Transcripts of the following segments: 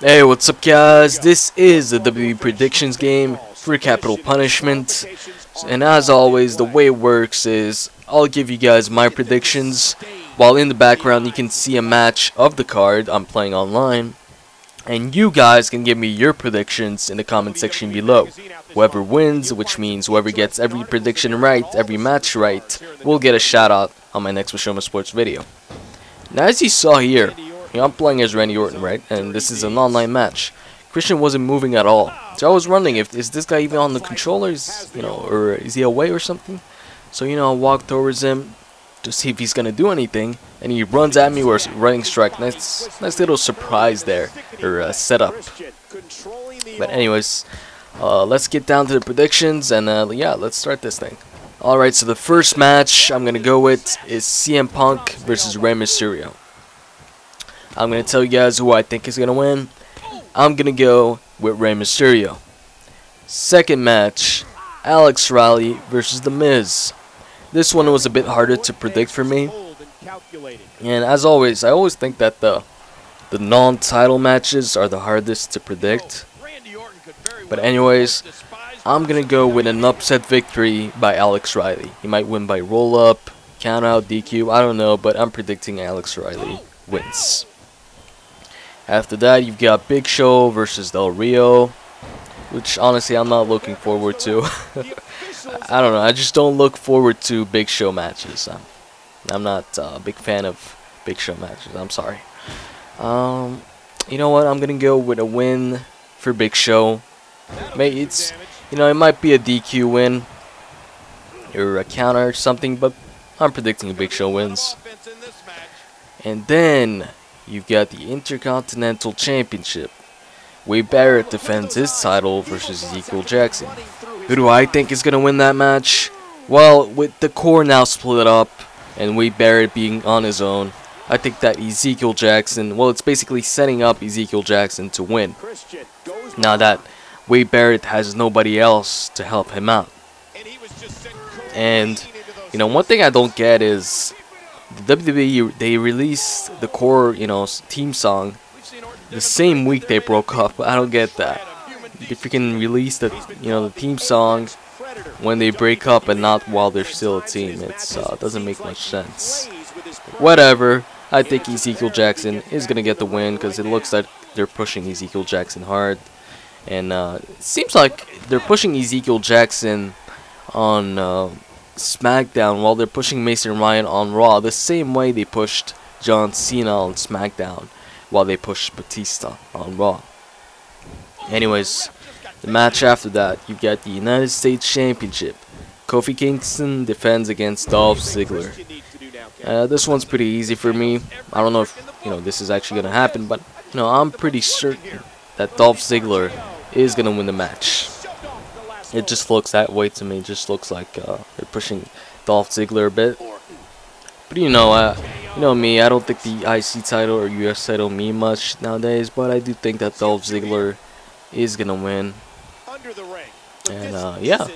Hey, what's up guys? This is the WWE predictions game for Capital Punishment. And as always, the way it works is I'll give you guys my predictions, while in the background you can see a match of the card I'm playing online. And you guys can give me your predictions in the comment section below. Whoever wins, which means whoever gets every prediction right, every match right, will get a shout out on my next Mashoma Sports video. Now as you saw here, I'm playing as Randy Orton, right? And this is an online match. Christian wasn't moving at all. So I was wondering, is this guy even on the controllers, or is he away or something? So, I walked towards him to see if he's gonna do anything, and he runs at me with a running strike. Nice little surprise there, or setup. But anyways, let's get down to the predictions, and yeah, let's start this thing. Alright, so the first match I'm gonna go with is CM Punk versus Rey Mysterio. I'm going to tell you guys who I think is going to win. I'm going to go with Rey Mysterio. Second match, Alex Riley versus The Miz. This one was a bit harder to predict for me. And as always, I always think that the non-title matches are the hardest to predict. But anyways, I'm going to go with an upset victory by Alex Riley. He might win by roll-up, count-out, DQ, I don't know, but I'm predicting Alex Riley wins. After that, you've got Big Show versus Del Rio, which honestly I'm not looking forward to. I don't know, I just don't look forward to Big Show matches. I'm not a big fan of Big Show matches, I'm sorry. You know what, I'm gonna go with a win for Big Show. Maybe it might be a DQ win or a counter or something, but I'm predicting Big Show wins. And then you've got the Intercontinental Championship. Wade Barrett defends his title versus Ezekiel Jackson. Who do I think is going to win that match? Well, with the core now split up and Wade Barrett being on his own, I think that Ezekiel Jackson, well, it's basically setting up Ezekiel Jackson to win. Now that Wade Barrett has nobody else to help him out. And, one thing I don't get is the WWE, they released the core, team song the same week they broke up. I don't get that. If you can release the, the theme song when they break up and not while they're still a team, it doesn't make much sense. Whatever. I think Ezekiel Jackson is gonna get the win because it looks like they're pushing Ezekiel Jackson hard, and it seems like they're pushing Ezekiel Jackson on SmackDown while they're pushing Mason Ryan on Raw, the same way they pushed John Cena on SmackDown while they pushed Batista on Raw. Anyways, the match after that, you've got the United States Championship. Kofi Kingston defends against Dolph Ziggler. This one's pretty easy for me. I don't know if this is actually gonna happen, but I'm pretty certain that Dolph Ziggler is gonna win the match. It just looks that way to me. It just looks like they're pushing Dolph Ziggler a bit. But you know me, I don't think the IC title or US title mean much nowadays. But I do think that Dolph Ziggler is gonna win. And yeah.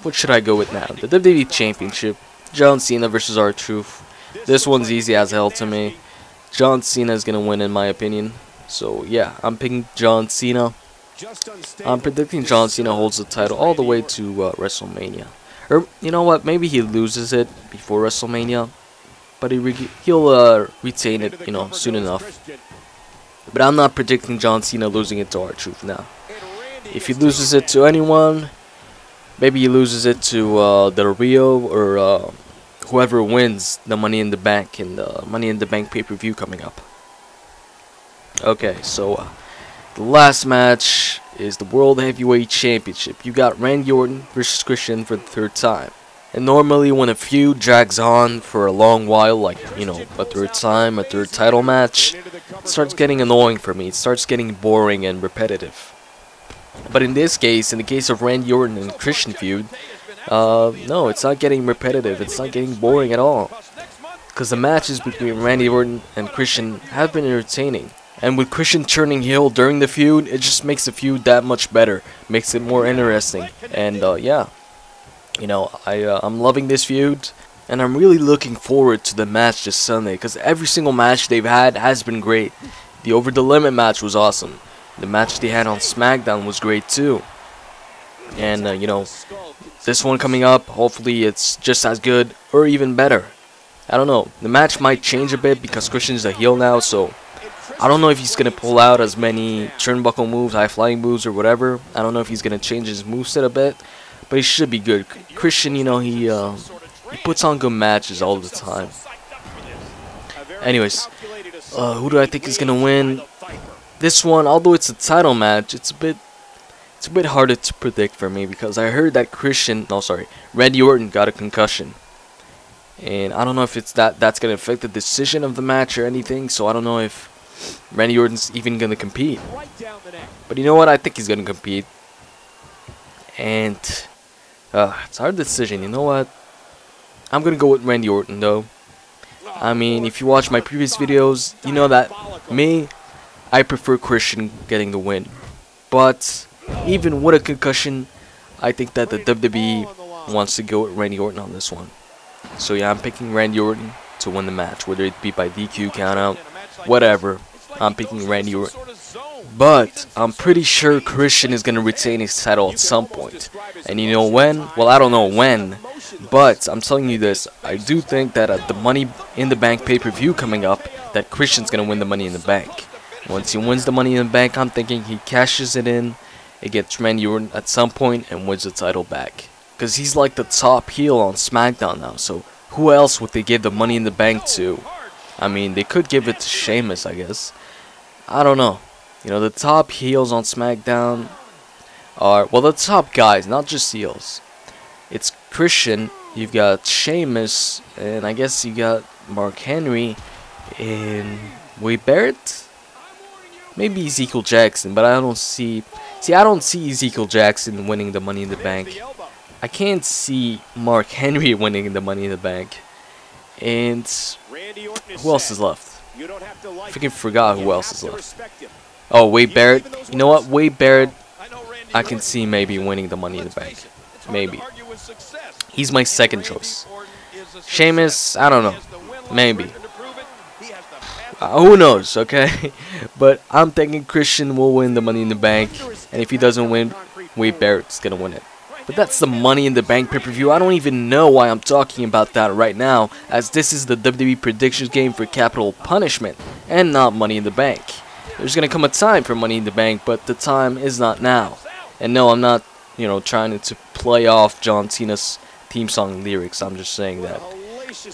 What should I go with now? The WWE Championship. John Cena versus R-Truth. This one's easy as hell to me. John Cena is gonna win in my opinion. So yeah, I'm picking John Cena. I'm predicting John Cena holds the title all the way to WrestleMania. Or, you know what, maybe he loses it before WrestleMania. But he'll retain it, soon enough. But I'm not predicting John Cena losing it to R-Truth now. If he loses it to anyone, maybe he loses it to Del Rio or whoever wins the Money in the Bank and the Money in the Bank pay-per-view coming up. Okay, so the last match is the World Heavyweight Championship. You got Randy Orton versus Christian for the third time. And normally when a feud drags on for a long while, like, a third time, a third title match, it starts getting annoying for me. It starts getting boring and repetitive. But in this case, in the case of Randy Orton and Christian feud, no, it's not getting repetitive. It's not getting boring at all. Because the matches between Randy Orton and Christian have been entertaining. And with Christian turning heel during the feud, it just makes the feud that much better. Makes it more interesting. And yeah, I'm loving this feud. And I'm really looking forward to the match this Sunday, because every single match they've had has been great. The Over the Limit match was awesome. The match they had on SmackDown was great too. And you know, this one coming up, hopefully it's just as good or even better. I don't know. The match might change a bit because Christian's a heel now, so I don't know if he's gonna pull out as many turnbuckle moves, high flying moves, or whatever. I don't know if he's gonna change his moveset a bit, but he should be good. Christian, you know, he puts on good matches all the time. Anyways, who do I think is gonna win this one? Although it's a title match, it's a bit harder to predict for me because I heard that Randy Orton got a concussion, and I don't know if it's that's gonna affect the decision of the match or anything. So I don't know if Randy Orton's even gonna compete. But you know what? I think he's gonna compete, and it's a hard decision. You know what? I'm gonna go with Randy Orton though. I mean, if you watch my previous videos, you know that I prefer Christian getting the win. But even with a concussion, I think that the WWE wants to go with Randy Orton on this one. So yeah, I'm picking Randy Orton to win the match, whether it be by DQ, countout, whatever. I'm picking Randy Orton. But I'm pretty sure Christian is going to retain his title at some point. And you know when? Well, I don't know when. But I'm telling you this, I do think that at the Money in the Bank pay-per-view coming up, that Christian's going to win the Money in the Bank. Once he wins the Money in the Bank, I'm thinking he cashes it in, it gets Randy Orton at some point, and wins the title back. Because he's like the top heel on SmackDown now, so who else would they give the Money in the Bank to? I mean, they could give it to Sheamus, I guess. I don't know. You know, the top heels on SmackDown are, well, the top guys, not just heels. It's Christian, you've got Sheamus, and I guess you got Mark Henry, and Wade Barrett? Maybe Ezekiel Jackson, but I don't see Ezekiel Jackson winning the Money in the Bank. I can't see Mark Henry winning the Money in the Bank. And who else is left? I freaking forgot who else is left. Oh, Wade Barrett. You know what? Wade Barrett, I can see maybe winning the Money in the Bank. Maybe. He's my second choice. Sheamus, I don't know. Maybe. Who knows, okay? But I'm thinking Christian will win the Money in the Bank. And if he doesn't win, Wade Barrett's going to win it. But that's the Money in the Bank pay-per-view. I don't even know why I'm talking about that right now, as this is the WWE predictions game for Capital Punishment, and not Money in the Bank. There's going to come a time for Money in the Bank, but the time is not now. And no, I'm not, you know, trying to play off John Cena's theme song lyrics. I'm just saying that,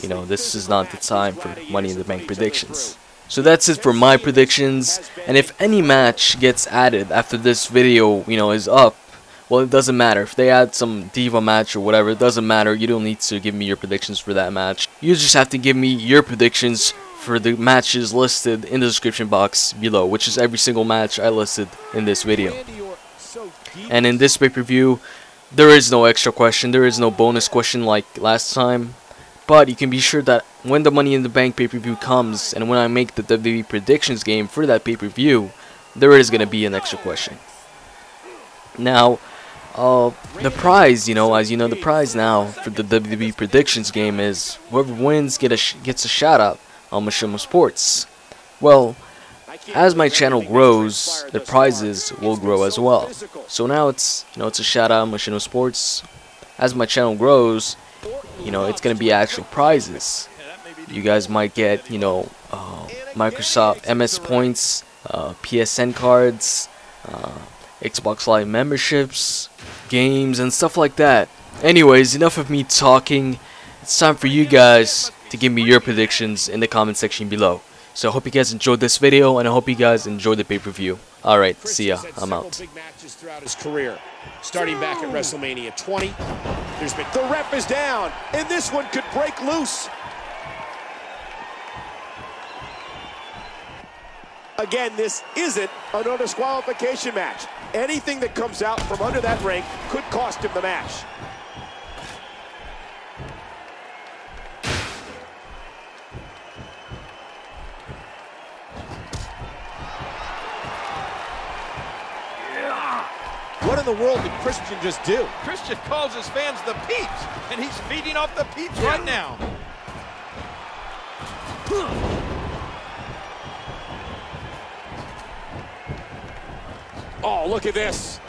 you know, this is not the time for Money in the Bank predictions. So that's it for my predictions, and if any match gets added after this video, you know, is up, well, it doesn't matter. If they add some Diva match or whatever, it doesn't matter. You don't need to give me your predictions for that match. You just have to give me your predictions for the matches listed in the description box below, which is every single match I listed in this video. And in this pay-per-view, there is no extra question, there is no bonus question like last time. But you can be sure that when the Money in the Bank pay-per-view comes, and when I make the WWE predictions game for that pay-per-view, there is going to be an extra question. Now, the prize, you know, as you know, the prize now for the WWE predictions game is whoever wins gets a shout out on Machinima Sports. Well, as my channel grows, the prizes will grow as well. So now it's, you know, it's a shout out on Machinima Sports. As my channel grows, you know, it's gonna be actual prizes. You guys might get, you know, Microsoft MS points, PSN cards, Xbox Live memberships, games, and stuff like that. Anyways, enough of me talking. It's time for you guys to give me your predictions in the comment section below. So I hope you guys enjoyed this video, and I hope you guys enjoyed the pay-per-view. Alright, see ya. I'm out. Big matches throughout his career, starting back at WrestleMania 20. The ref is down, and this one could break loose. Again, this isn't a no disqualification match. Anything that comes out from under that ring could cost him the match. What in the world did Christian just do? Christian calls his fans the peeps, and he's feeding off the peeps right now. Oh, look at this.